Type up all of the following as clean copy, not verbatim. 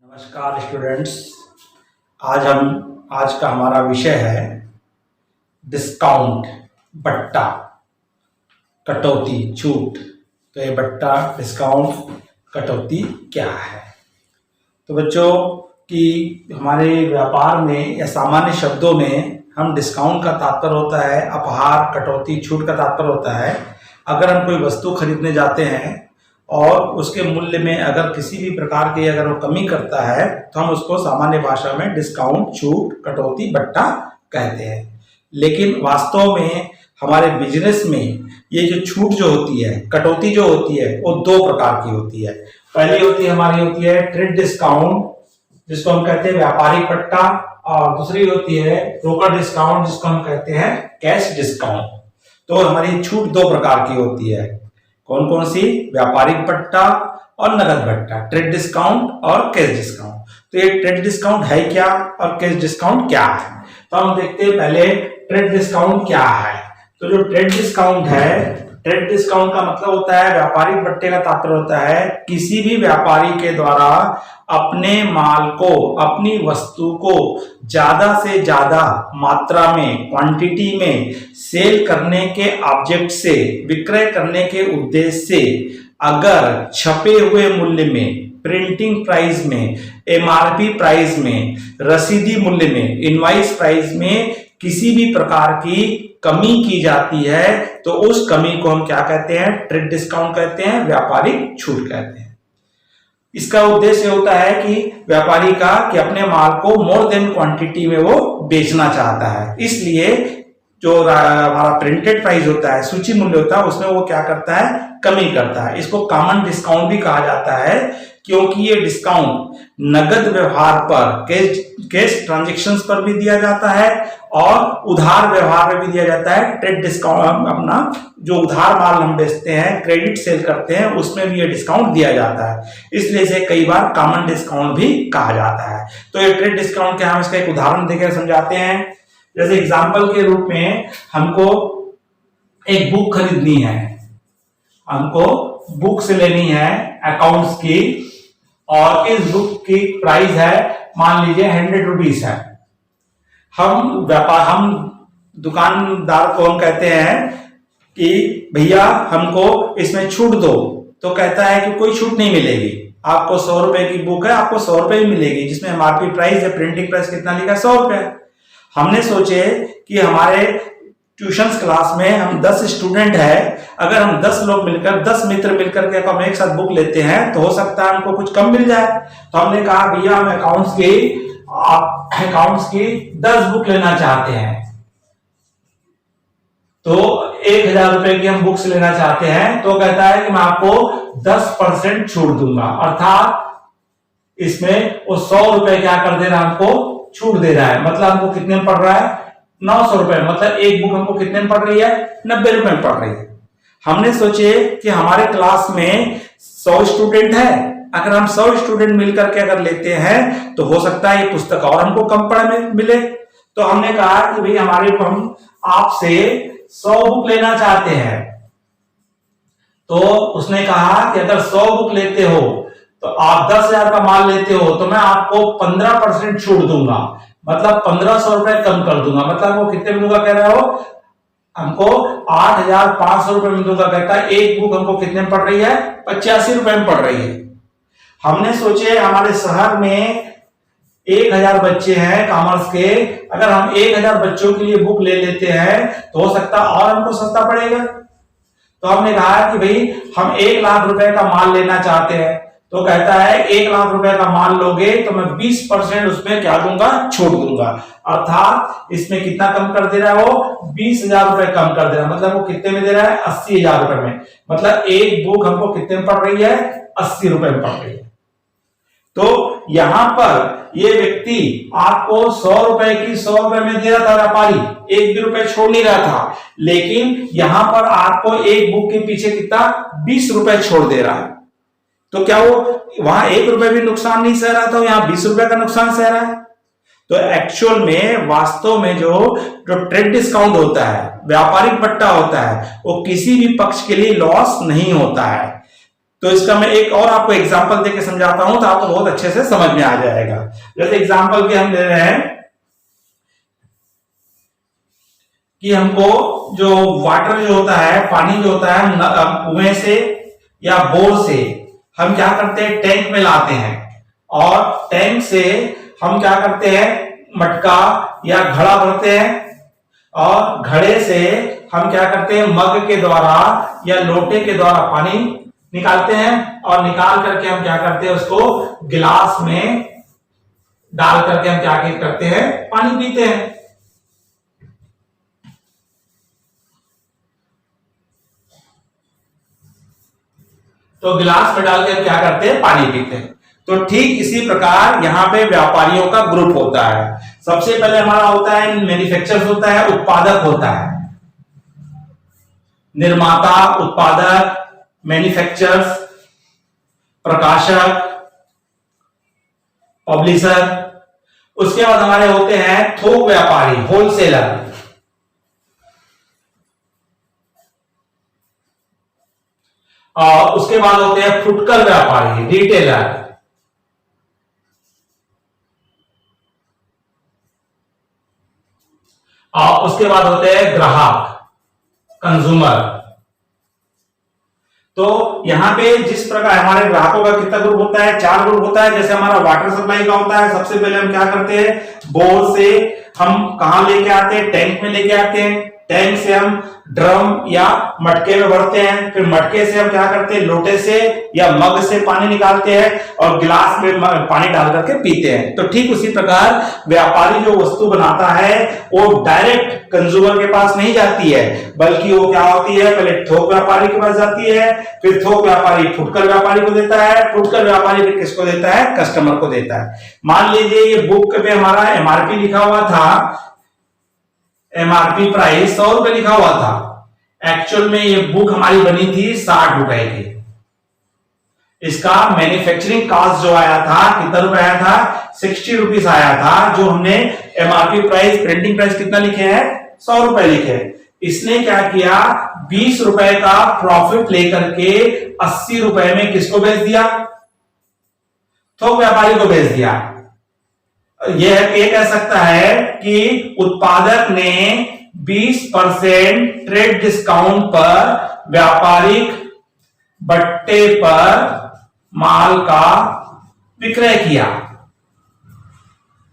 नमस्कार स्टूडेंट्स। आज का हमारा विषय है डिस्काउंट, बट्टा, कटौती, छूट। तो ये बट्टा, डिस्काउंट, कटौती क्या है? तो बच्चों की हमारे व्यापार में या सामान्य शब्दों में हम डिस्काउंट का तात्पर्य होता है उपहार, कटौती, छूट का तात्पर्य होता है अगर हम कोई वस्तु खरीदने जाते हैं और उसके मूल्य में अगर किसी भी प्रकार की अगर वो कमी करता है तो हम उसको सामान्य भाषा में डिस्काउंट, छूट, कटौती, बट्टा कहते हैं। लेकिन वास्तव में हमारे बिजनेस में ये जो छूट जो होती है, कटौती जो होती है, वो दो प्रकार की होती है। पहली होती है ट्रेड डिस्काउंट, जिसको हम कहते हैं व्यापारिक बट्टा, और दूसरी होती है ब्रोकर डिस्काउंट, जिसको हम कहते हैं कैश डिस्काउंट। तो हमारी छूट दो प्रकार की होती है। कौन कौन सी? व्यापारिक बट्टा और नगद बट्टा, ट्रेड डिस्काउंट और कैश डिस्काउंट। तो ये ट्रेड डिस्काउंट है क्या और कैश डिस्काउंट क्या है? तो हम देखते हैं पहले ट्रेड डिस्काउंट क्या है। तो जो ट्रेड डिस्काउंट है, ट्रेड डिस्काउंट का मतलब होता है, व्यापारिक बट्टे का तात्पर्य होता है किसी भी व्यापारी के द्वारा अपने माल को, अपनी वस्तु को ज्यादा से ज्यादा मात्रा में, क्वांटिटी में सेल करने के ऑब्जेक्ट से, विक्रय करने के उद्देश्य से अगर छपे हुए मूल्य में, प्रिंटिंग प्राइस में, एमआरपी प्राइस में, रसीदी मूल्य में, इनवॉइस प्राइस में किसी भी प्रकार की कमी की जाती है तो उस कमी को हम क्या कहते हैं? ट्रेड डिस्काउंट कहते हैं, व्यापारिक छूट कहते हैं। इसका उद्देश्य होता है कि व्यापारी का कि अपने माल को मोर देन क्वांटिटी में वो बेचना चाहता है, इसलिए जो हमारा प्रिंटेड प्राइस होता है, सूची मूल्य होता है, उसमें वो क्या करता है? कमी करता है। इसको कॉमन डिस्काउंट भी कहा जाता है क्योंकि ये डिस्काउंट नगद व्यवहार पर, कैश ट्रांजैक्शंस पर भी दिया जाता है और उधार व्यवहार में भी दिया जाता है। ट्रेड डिस्काउंट अपना जो उधार माल हम बेचते हैं, क्रेडिट सेल करते हैं, उसमें भी ये डिस्काउंट दिया जाता है, इसलिए इसे कई बार कॉमन डिस्काउंट भी कहा जाता है। तो ये ट्रेड डिस्काउंट क्या, हम इसका एक उदाहरण देकर समझाते हैं। जैसे एग्जाम्पल के रूप में हमको एक बुक खरीदनी है, हमको बुक्स लेनी है अकाउंट्स की, और इस बुक की प्राइस है मान लीजिए 100 रुपीज है। हम दुकानदार को हम कहते हैं कि भैया हमको इसमें छूट दो, तो कहता है कि कोई छूट नहीं मिलेगी, आपको 100 रुपए की बुक है, आपको 100 रुपए ही मिलेगी, जिसमें एमआरपी प्राइस है, प्रिंटिंग प्राइस कितना लिखा है? 100 रुपए। हमने सोचे कि हमारे ट्यूशन क्लास में हम 10 स्टूडेंट है, अगर हम 10 लोग मिलकर, 10 मित्र मिलकर के हम एक साथ बुक लेते हैं तो हो सकता है हमको कुछ कम मिल जाए। तो हमने कहा भैया हम अकाउंट्स की 10 बुक लेना चाहते हैं, तो 1000 रुपए की हम बुक्स लेना चाहते हैं। तो कहता है कि मैं आपको 10% छूट दूंगा, अर्थात इसमें वो 100 रुपए क्या कर दे रहा है? हमको छूट दे रहा है। मतलब हमको कितने में पड़ रहा है? 900 रुपए। मतलब एक बुक हमको कितने में पड़ रही है? 90 रुपए में पड़ रही है। हमने सोचे कि हमारे क्लास में 100 स्टूडेंट है, अगर हम 100 स्टूडेंट मिलकर के अगर लेते हैं तो हो सकता है ये पुस्तक और हमको कम पढ़ने में मिले। तो हमने कहा कि भाई हम आपसे 100 बुक लेना चाहते हैं। तो उसने कहा कि अगर 100 बुक लेते हो तो आप 10,000 का माल लेते हो तो मैं आपको 15% छूट दूंगा, मतलब 1500 रुपए कम कर दूंगा। मतलब वो कितने में दूंगा कह रहे हो? हमको 8,500 रुपए में दूंगा। कहता है एक बुक हमको कितने में पड़ रही है? 85 रुपए में पड़ रही है। हमने सोचे हमारे शहर में 1000 बच्चे हैं कॉमर्स के, अगर हम 1000 बच्चों के लिए बुक ले लेते हैं तो हो सकता है और हमको सस्ता पड़ेगा। तो हमने कहा कि भाई हम 1 लाख रुपए का माल लेना चाहते हैं। तो कहता है 1 लाख रुपए का माल लोगे तो मैं 20% उसमें क्या दूंगा? छूट दूंगा। अर्थात इसमें कितना कम कर दे रहा है? वो 20,000 रुपए कम कर दे रहा है। मतलब वो कितने में दे रहा है? 80,000 रुपए में। मतलब एक बुक हमको कितने में पड़ रही है? 80 रुपए में पड़ रही है। तो यहां पर ये व्यक्ति आपको 100 रुपए की 100 रुपए में दे रहा था, व्यापारी एक भी रुपए छोड़ नहीं रहा था, लेकिन यहां पर आपको एक बुक के पीछे कितना? 20 रुपए छोड़ दे रहा है। तो क्या वो वहां 1 रुपए भी नुकसान नहीं सह रहा था, यहां 20 रुपए का नुकसान सह रहा है? तो एक्चुअल में, वास्तव में जो ट्रेड डिस्काउंट होता है, व्यापारिक बट्टा होता है, वो किसी भी पक्ष के लिए लॉस नहीं होता है। तो इसका मैं एक और आपको एग्जांपल देके समझाता हूं तो आपको बहुत अच्छे से समझ में आ जाएगा। जैसे एग्जांपल के हम ले रहे हैं कि हमको जो वाटर जो होता है, पानी जो होता है कुएं से या बोर से हम क्या करते हैं, टैंक में लाते हैं, और टैंक से हम क्या करते हैं, मटका या घड़ा भरते हैं, और घड़े से हम क्या करते हैं, मग के द्वारा या लोटे के द्वारा पानी निकालते हैं, और निकाल करके हम क्या करते हैं, उसको गिलास में डाल करके हम क्या करते हैं, पानी पीते हैं। तो गिलास में डाल के क्या करते हैं, पानी पीते हैं। तो ठीक इसी प्रकार यहां पे व्यापारियों का ग्रुप होता है। सबसे पहले हमारा होता है मैन्युफैक्चरर्स होता है, उत्पादक होता है, निर्माता, उत्पादक, मैन्युफैक्चरर्स, प्रकाशक, पब्लिशर। उसके बाद हमारे होते हैं थोक व्यापारी, होलसेलर, और उसके बाद होते हैं फुटकर व्यापारी, रिटेलर, और उसके बाद होते हैं ग्राहक, कंज्यूमर। तो यहां पे जिस प्रकार हमारे ग्राहकों का कितना ग्रुप होता है, 4 ग्रुप होता है। जैसे हमारा वाटर सप्लाई का होता है, सबसे पहले हम क्या करते हैं, बोर से हम कहां लेके आते हैं, टैंक में लेके आते हैं, टैंक से हम ड्रम या मटके में भरते हैं, फिर मटके से हम क्या करते हैं, लोटे से या मग से पानी निकालते हैं और गिलास में पानी डाल करके पीते हैं। तो ठीक उसी प्रकार व्यापारी जो वस्तु बनाता है वो डायरेक्ट कंज्यूमर के पास नहीं जाती है, बल्कि वो क्या होती है, पहले थोक व्यापारी के पास जाती है, फिर थोक व्यापारी फुटकर व्यापारी को देता है, फुटकर व्यापारी फिर किसको देता है, कस्टमर को देता है। मान लीजिए ये बुक पे हमारा एमआरपी लिखा हुआ था, एमआरपी प्राइस 100 रुपए लिखा हुआ था, एक्चुअल में ये बुक हमारी बनी थी 60 रुपए की। इसका मैन्युफैक्चरिंग कॉस्ट जो आया था कितना रुपए आया था, 60 रुपीज आया था, जो हमने एमआरपी प्राइस, प्रिंटिंग प्राइस कितना लिखे हैं, 100 रुपए लिखे। इसने क्या किया, 20 रुपए का प्रॉफिट लेकर के 80 रुपए में किसको बेच दिया, थोक व्यापारी को बेच दिया। यह कह सकता है कि उत्पादक ने 20% ट्रेड डिस्काउंट पर व्यापारिक बट्टे पर माल का विक्रय किया।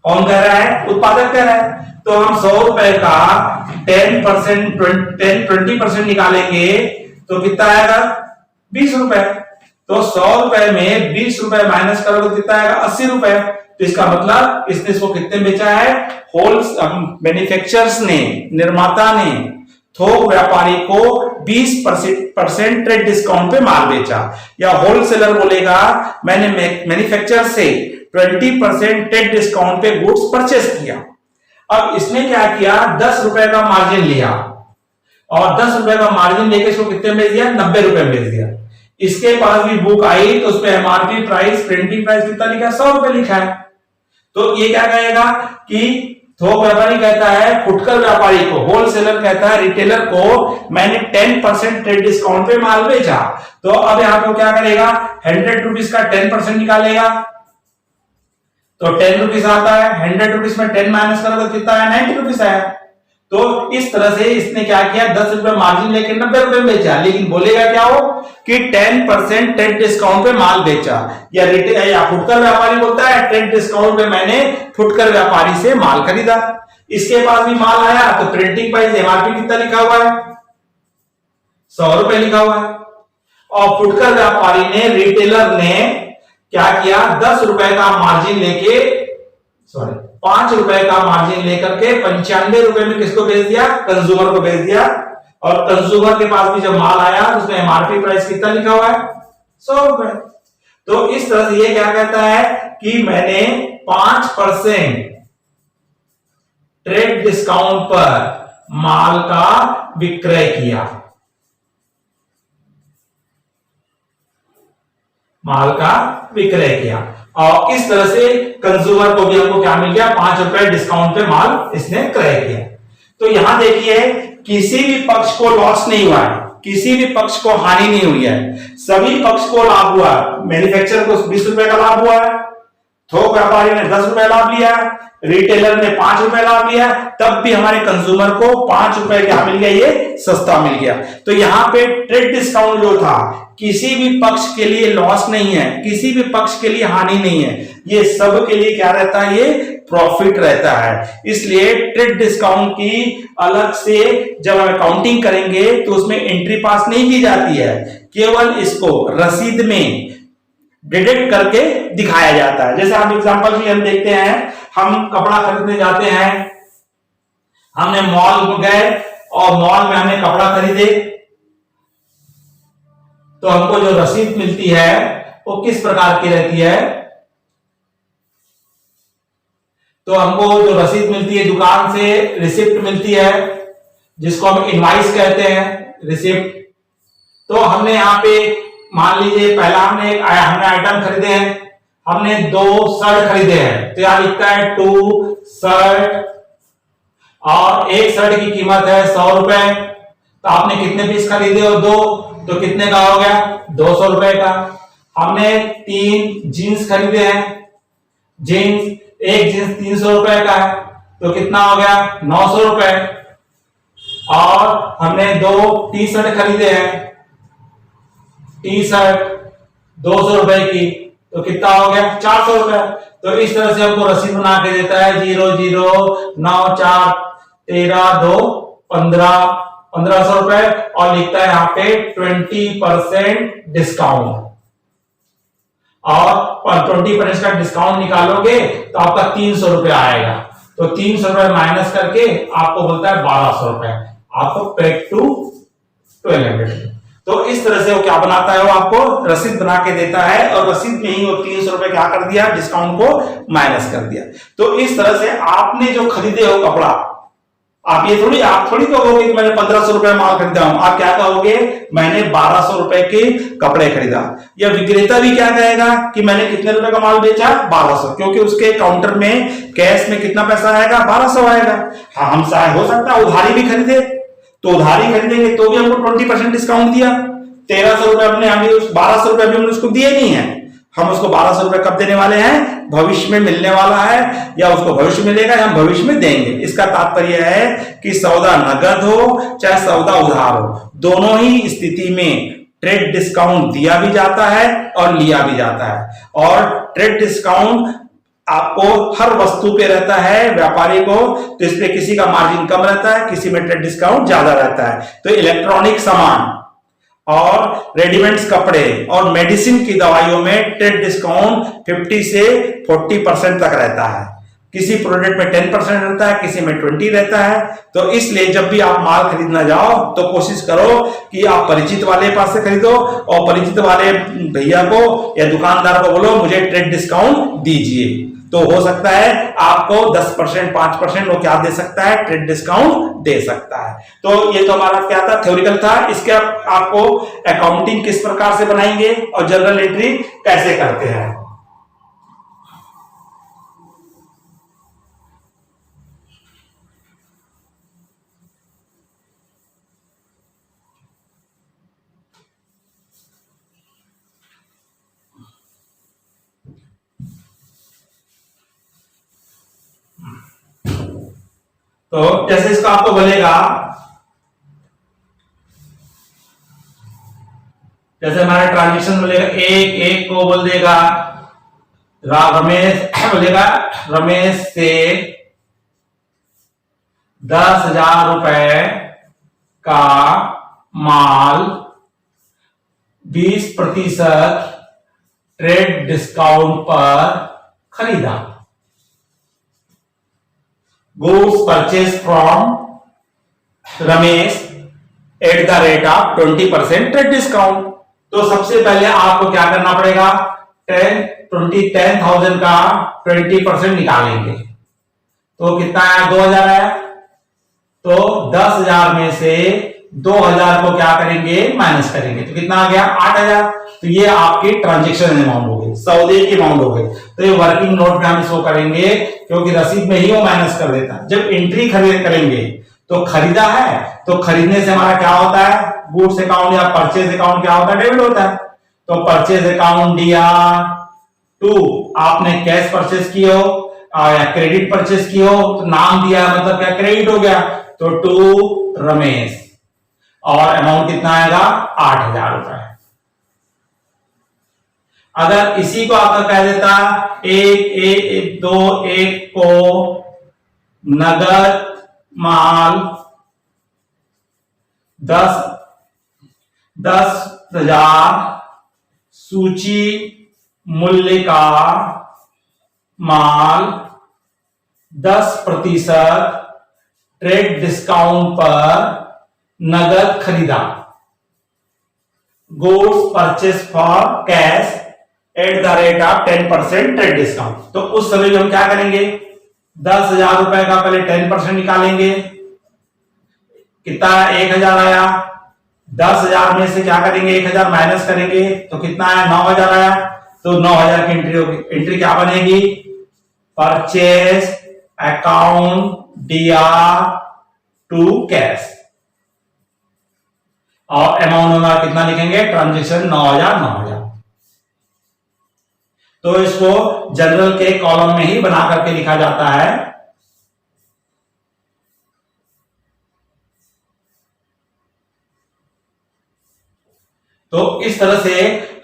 कौन कह रहा है, उत्पादक कह रहा है। तो हम 100 रुपए का 20% निकालेंगे तो कितना आएगा, 20 रुपए। तो 100 रुपए में 20 रुपए माइनस करोगे तो कितना आएगा, 80 रुपए। तो इसका मतलब इसने इसको कितने बेचा है, होल मैन्युफैक्चरर्स ने, निर्माता ने थोक व्यापारी को 20% ट्रेड डिस्काउंट पे माल बेचा, या होलसेलर बोलेगा मैंने मैन्युफैक्चरर से 20% ट्रेड डिस्काउंट पे गुड्स परचेस किया। अब इसने क्या किया, 10 रुपए का मार्जिन लिया, और 10 रुपए का मार्जिन लेके इसको कितने में बेच दिया, 90 रुपए में बेच दिया। इसके पास भी बुक आई तो उसपे एमआरपी प्राइस, प्रिंटिंग प्राइस कितना लिखा है, 100 रुपए लिखा है। तो ये क्या कहेगा कि थोक व्यापारी कहता है फुटकर व्यापारी को, होलसेलर कहता है रिटेलर को, मैंने 10% ट्रेड डिस्काउंट पे माल बेचा। तो अब यहां पे क्या करेगा, 100 रुपीज का 10% निकालेगा, तो 10 रुपीज आता है, 100 रुपीज में 10 माइनस करोगे कितना आया, 90 रुपीज आया। तो इस तरह से इसने क्या किया, 10 रुपए मार्जिन लेके 90 रुपए में बेचा, लेकिन बोलेगा क्या हो कि 10% ट्रेड डिस्काउंट पे माल बेचा, या रिटेल या फुटकर व्यापारी बोलता है ट्रेड डिस्काउंट पे मैंने फुटकर व्यापारी से माल खरीदा। इसके पास भी माल आया तो प्रिंटिंग प्राइस, एमआरपी कितना लिखा हुआ है, 100 रुपए लिखा हुआ है, और फुटकर व्यापारी ने, रिटेलर ने क्या किया, 10 रुपए का मार्जिन लेके, सॉरी 5 रुपए का मार्जिन लेकर के 95 रुपए में किसको बेच दिया, कंज्यूमर को बेच दिया। और कंज्यूमर के पास भी जब माल आया तो उसमें एमआरपी प्राइस कितना लिखा हुआ है, 100 रुपए। तो इस तरह से ये क्या कहता है कि मैंने 5% ट्रेड डिस्काउंट पर माल का विक्रय किया, माल का विक्रय किया, और इस तरह से कंज्यूमर को भी हमको क्या मिल गया, 5 रुपए डिस्काउंट पे माल इसने क्रय किया। तो यहां देखिए किसी भी पक्ष को लॉस नहीं हुआ है, किसी भी पक्ष को हानि नहीं हुई है, सभी पक्ष को लाभ हुआ है। मैन्युफैक्चरर को 20 रुपए का लाभ हुआ है, थोक व्यापारी ने 10 रुपए लाभ लिया, रिटेलर ने 5 रुपए लाभ लिया, तब भी हमारे कंज्यूमर को 5 रुपए क्या मिल गया, ये सस्ता मिल गया। तो यहाँ पे ट्रेड डिस्काउंट जो था किसी भी पक्ष के लिए लॉस नहीं है, किसी भी पक्ष के लिए हानि नहीं है, ये सब के लिए क्या रहता है, ये प्रॉफिट रहता है। इसलिए ट्रेड डिस्काउंट की अलग से जब हम अकाउंटिंग करेंगे तो उसमें एंट्री पास नहीं की जाती है, केवल इसको रसीद में डिडक्ट करके दिखाया जाता है। जैसे हम एग्जांपल भी हम देखते हैं, हम कपड़ा खरीदने जाते हैं, हमने मॉल में गए और मॉल में हमने कपड़ा खरीदे, तो हमको जो रसीद मिलती है वो किस प्रकार की रहती है, तो हमको जो रसीद मिलती है दुकान से रिसिप्ट मिलती है, जिसको हम इनवाइस कहते हैं, रिसिप्ट। तो हमने यहाँ पे मान लीजिए पहला हमने आइटम खरीदे हैं, हमने 2 शर्ट खरीदे हैं, तो यहाँ लिखता है 2 शर्ट और एक शर्ट की कीमत है 100 रुपए। तो आपने कितने पीस खरीदे और 2, तो कितने का हो गया, 200 रुपए का। हमने 3 जीन्स खरीदे हैं, जीन्स एक जीन्स 300 रुपए का है, तो कितना हो गया, 900 रुपए। और हमने 2 टी शर्ट खरीदे हैं, टी शर्ट 200 रुपए की, तो कितना हो गया, 400 रुपए। तो इस तरह से हमको रसीद बना के देता है 009413 रुपए, और लिखता है यहाँ पे 20% डिस्काउंट। और 20% का डिस्काउंट निकालोगे तो आपका 300 रुपए आएगा, तो 300 रुपए माइनस करके आपको बोलता है 1200 रुपए, आपको पेड टू 1200। तो इस तरह से वो क्या बनाता है, वो आपको रसीद बना के देता है, और रसीद में ही वो 300 रुपए क्या कर दिया, डिस्काउंट को माइनस कर दिया। तो इस तरह से आपने जो खरीदे हो कपड़ा, आप थोड़ी कहोगे कि मैंने 1500 रुपए माल खरीदा हूं, आप क्या कहोगे, मैंने 1200 रुपए के कपड़े खरीदा। या विक्रेता भी क्या कहेगा कि मैंने कितने रुपए का माल बेचा, 1200, क्योंकि उसके काउंटर में कैश में कितना पैसा आएगा, 1200 आएगा। हाँ, हम शायद हो सकता है उधारी भी खरीदे, तो उधारी खरीदेंगे तो भी हमको 20% डिस्काउंट दिया। 1300 रुपए हमने अभी 1200 रुपए अभी हमने उसको दिए नहीं है, हम उसको 1200 रुपए कब देने वाले हैं, भविष्य में मिलने वाला है, या उसको भविष्य मिलेगा या हम भविष्य में देंगे। इसका तात्पर्य है कि सौदा नगद हो चाहे सौदा उधार हो, दोनों ही स्थिति में ट्रेड डिस्काउंट दिया भी जाता है और लिया भी जाता है। और ट्रेड डिस्काउंट आपको हर वस्तु पे रहता है व्यापारी को, तो इस पे किसी का मार्जिन कम रहता है, किसी में ट्रेड डिस्काउंट ज्यादा रहता है। तो इलेक्ट्रॉनिक सामान और रेडीमेड्स कपड़े और मेडिसिन की दवाइयों में ट्रेड डिस्काउंट 50 से 40% तक रहता है। किसी प्रोडक्ट में 10% रहता है, किसी में 20 रहता है। तो इसलिए जब भी आप माल खरीदना जाओ तो कोशिश करो कि आप परिचित वाले पास से खरीदो, और परिचित वाले भैया को या दुकानदार को बोलो मुझे ट्रेड डिस्काउंट दीजिए, तो हो सकता है आपको 10% 5% वो क्या दे सकता है, ट्रेड डिस्काउंट दे सकता है। तो ये तो हमारा क्या था, थ्योरिकल था। इसके आपको अकाउंटिंग किस प्रकार से बनाएंगे और जर्नल एंट्री कैसे करते हैं। तो जैसे इसका आपको बोलेगा, जैसे हमारा ट्रांजेक्शन बोलेगा, एक को बोल देगा रमेश, बोलेगा रमेश से 10,000 रुपए का माल 20% ट्रेड डिस्काउंट पर खरीदा। Goods purchased from Ramesh at the rate of 20% trade discount. तो सबसे पहले आपको क्या करना पड़ेगा, 10,000 का 20% निकालेंगे, तो कितना आया, 2,000 आया। तो 10,000 में से 2,000 को क्या करेंगे, माइनस करेंगे, तो कितना आ गया, 8,000। तो ये आपके ट्रांजेक्शन अमाउंट हो गई, सौदे की अमाउंट हो गई। तो ये वर्किंग नोट में हम शो करेंगे, क्योंकि रसीद में ही वो माइनस कर देता है। जब एंट्री खरीद करेंगे तो खरीदा है, तो खरीदने से हमारा क्या होता है, गुड्स अकाउंट या परचेज अकाउंट क्या होता है, डेबिट होता है। तो परचेज अकाउंट दिया टू, आपने कैश परचेज की हो या क्रेडिट परचेज की हो, तो नाम दिया मतलब क्या, क्रेडिट हो गया, तो टू रमेश, और अमाउंट कितना आएगा, 8,000 रुपए। अगर इसी को आपका कह देता एक को नगद माल 10,000 सूची मूल्य का माल 10% ट्रेड डिस्काउंट पर नगद खरीदा, goods purchase for cash at the rate of 10% trade discount. तो उस समय हम क्या करेंगे, 10,000 रुपए का पहले 10% निकालेंगे, कितना 1,000 आया, 10,000 में से क्या करेंगे, 1,000 माइनस करेंगे तो कितना आया, 9,000 आया। तो 9,000 की एंट्री होगी, एंट्री क्या बनेगी, purchase account DR to cash, और अमाउंट होगा कितना लिखेंगे, ट्रांजेक्शन 9,000। तो इसको जनरल के कॉलम में ही बना करके लिखा जाता है। तो इस तरह से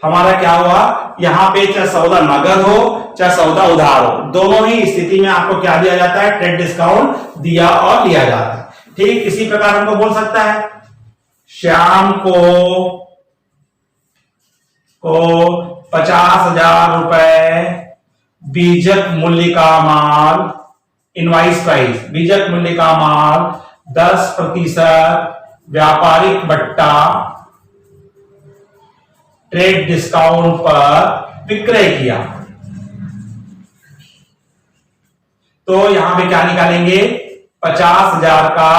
हमारा क्या हुआ, यहां पे चाहे सौदा नगद हो चाहे सौदा उधार हो, दोनों ही स्थिति में आपको क्या दिया जाता है, ट्रेड डिस्काउंट दिया और लिया जाता है। ठीक इसी प्रकार हमको बोल सकता है, श्याम को 50,000 रुपए बीजक मूल्य का माल, इनवाइस प्राइस, बीजक मूल्य का माल 10% व्यापारिक बट्टा ट्रेड डिस्काउंट पर विक्रय किया। तो यहां पे क्या निकालेंगे, 50,000 का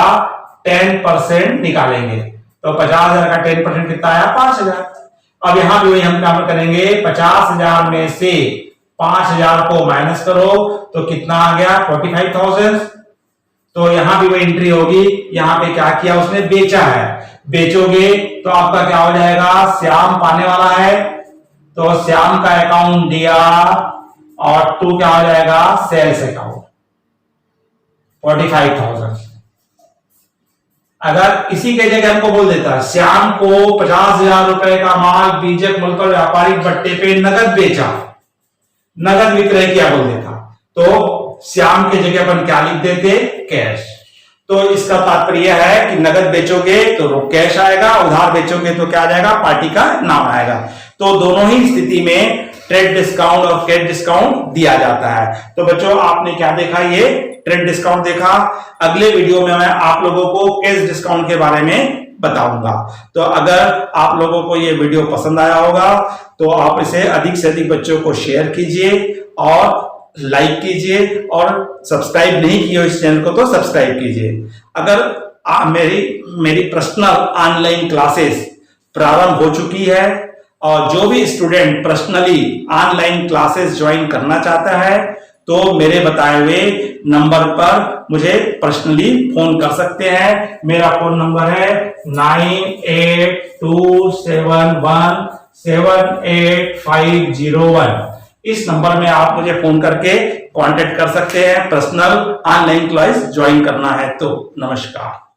10% निकालेंगे, तो 50,000 का 10% कितना आया, 5,000। अब यहां भी वही हम काम करेंगे, 50,000 में से 5,000 को माइनस करो तो कितना आ गया, 45,000। तो यहां भी वही एंट्री होगी, यहां पे क्या किया उसने, बेचा है, बेचोगे तो आपका क्या हो जाएगा, श्याम पाने वाला है, तो श्याम का अकाउंट दिया और टू क्या हो जाएगा, सेल्स अकाउंट 45,000। अगर इसी के जगह हमको बोल देता, श्याम को 50,000 रुपए का माल बीजक मूल्य पर व्यापारिक बट्टे पे नगद बेचा, नगद विक्रय किया बोल देता, तो श्याम के जगह अपन क्या लिख देते, कैश। तो इसका तात्पर्य है कि नगद बेचोगे तो कैश आएगा, उधार बेचोगे तो क्या आ जाएगा, पार्टी का नाम आएगा। तो दोनों ही स्थिति में ट्रेड डिस्काउंट और कैश डिस्काउंट दिया जाता है। तो बच्चों आपने क्या देखा, ये ट्रेड डिस्काउंट देखा। अगले वीडियो में मैं आप लोगों को कैश डिस्काउंट के बारे में बताऊंगा। तो अगर आप लोगों को ये वीडियो पसंद आया होगा तो आप इसे अधिक से अधिक बच्चों को शेयर कीजिए और लाइक कीजिए, और सब्सक्राइब नहीं किए हो इस चैनल को तो सब्सक्राइब कीजिए। अगर मेरी पर्सनल ऑनलाइन क्लासेस प्रारंभ हो चुकी है और जो भी student personally online classes join करना चाहता है तो मेरे बताए हुए नंबर पर मुझे पर्सनली फोन कर सकते हैं। मेरा फोन नंबर है 9827178501। इस नंबर में आप मुझे फोन करके कांटेक्ट कर सकते हैं, पर्सनल ऑनलाइन क्लास ज्वाइन करना है तो। नमस्कार।